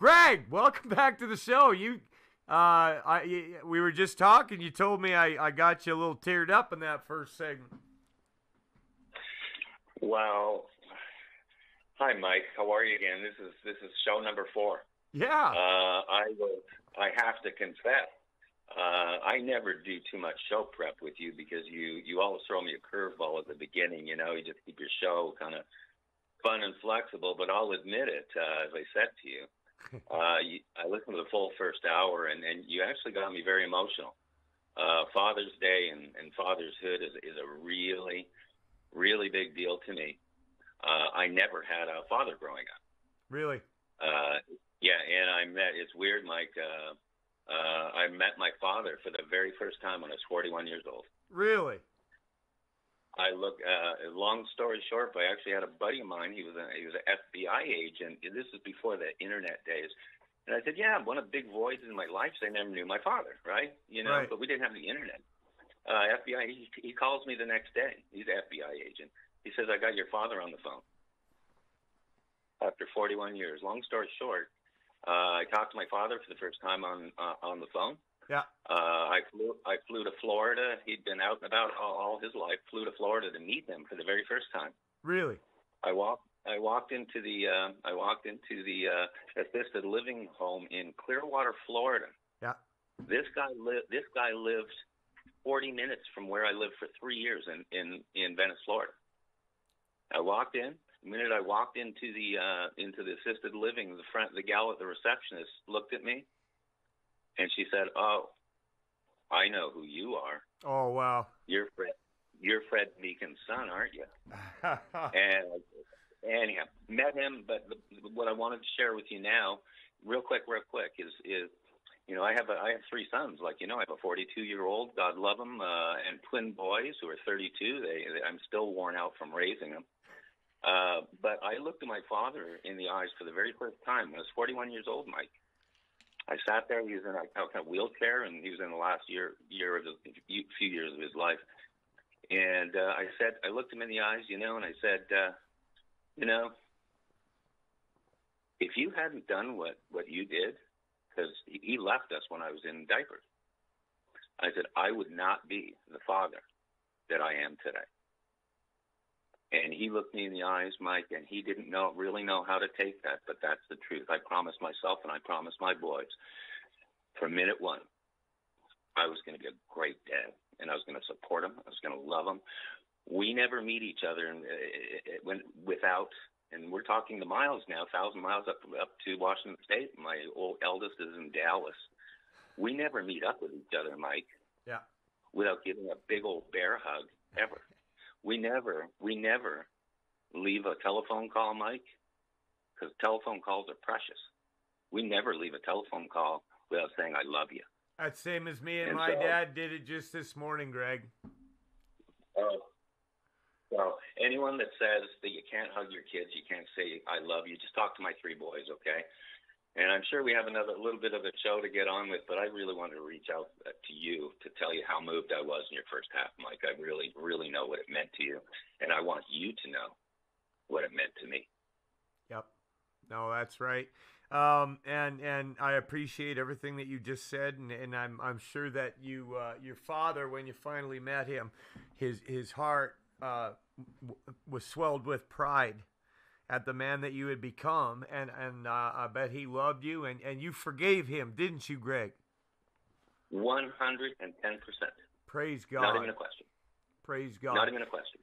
Greg, welcome back to the show. We were just talking. You told me I got you a little teared up in that first segment. Well, hi Mike. How are you again? This is show number 4. Yeah. I have to confess, I never do too much show prep with you because you always throw me a curveball at the beginning. You just keep your show kind of fun and flexible. But I'll admit it, as I said to you. I listened to the full first hour, and you actually got me very emotional. Father's Day and fatherhood is a really, really big deal to me. I never had a father growing up. Really? Yeah, and it's weird, Mike, I met my father for the very first time when I was 41 years old. Really? Long story short, I actually had a buddy of mine. He was an FBI agent. This is before the internet days. And I said, yeah, one of the big voids in my life is I never knew my father, right? Right. But we didn't have the internet. FBI, he calls me the next day. He's an FBI agent. He says, I got your father on the phone. After 41 years. Long story short, I talked to my father for the first time on the phone. Yeah. I flew to Florida. He'd been out and about all his life. Flew to Florida to meet him for the very first time. Really? I walked into the assisted living home in Clearwater, Florida. Yeah. This guy lived 40 minutes from where I lived for 3 years in Venice, Florida. I walked in. The minute I walked into the assisted living, the gal at the receptionist looked at me, and she said, "Oh, I know who you are. Oh, wow. You're Fred Meakin's son, aren't you?" And anyhow, met him. But what I wanted to share with you now, real quick, is I have 3 sons. I have a 42-year-old, God love him, and twin boys who are 32. I'm still worn out from raising them. But I looked at my father in the eyes for the very first time when I was 41 years old, Mike. I sat there. He was in a kind of wheelchair, and he was in the last few years of his life. And I looked him in the eyes, and I said, if you hadn't done what you did, because he left us when I was in diapers, I said, I would not be the father that I am today. And he looked me in the eyes, Mike, and he didn't really know how to take that, but that's the truth. I promised myself and I promised my boys from minute one, I was going to be a great dad, and I was going to support them. I was going to love them. We never meet each other without, and we're talking the miles now, 1,000 miles up to Washington State. My eldest is in Dallas. We never meet up with each other, Mike. Yeah. Without giving a big old bear hug, ever. We never leave a telephone call, Mike, because telephone calls are precious. We never leave a telephone call without saying, I love you. That's same as me and my dad did it just this morning, Greg. Well, anyone that says that you can't hug your kids, you can't say, I love you, just talk to my 3 boys, okay? And I'm sure we have another little bit of a show to get on with, but I really wanted to reach out to you to tell you how moved I was in your first half, Mike. I really, really know what it meant to you, and I want you to know what it meant to me. Yep. No, that's right. And I appreciate everything that you just said, and I'm sure that your father, when you finally met him, his heart was swelled with pride at the man that you had become, and I bet he loved you, and you forgave him, didn't you, Greg? 110%. Praise God. Not even a question. Praise God. Not even a question.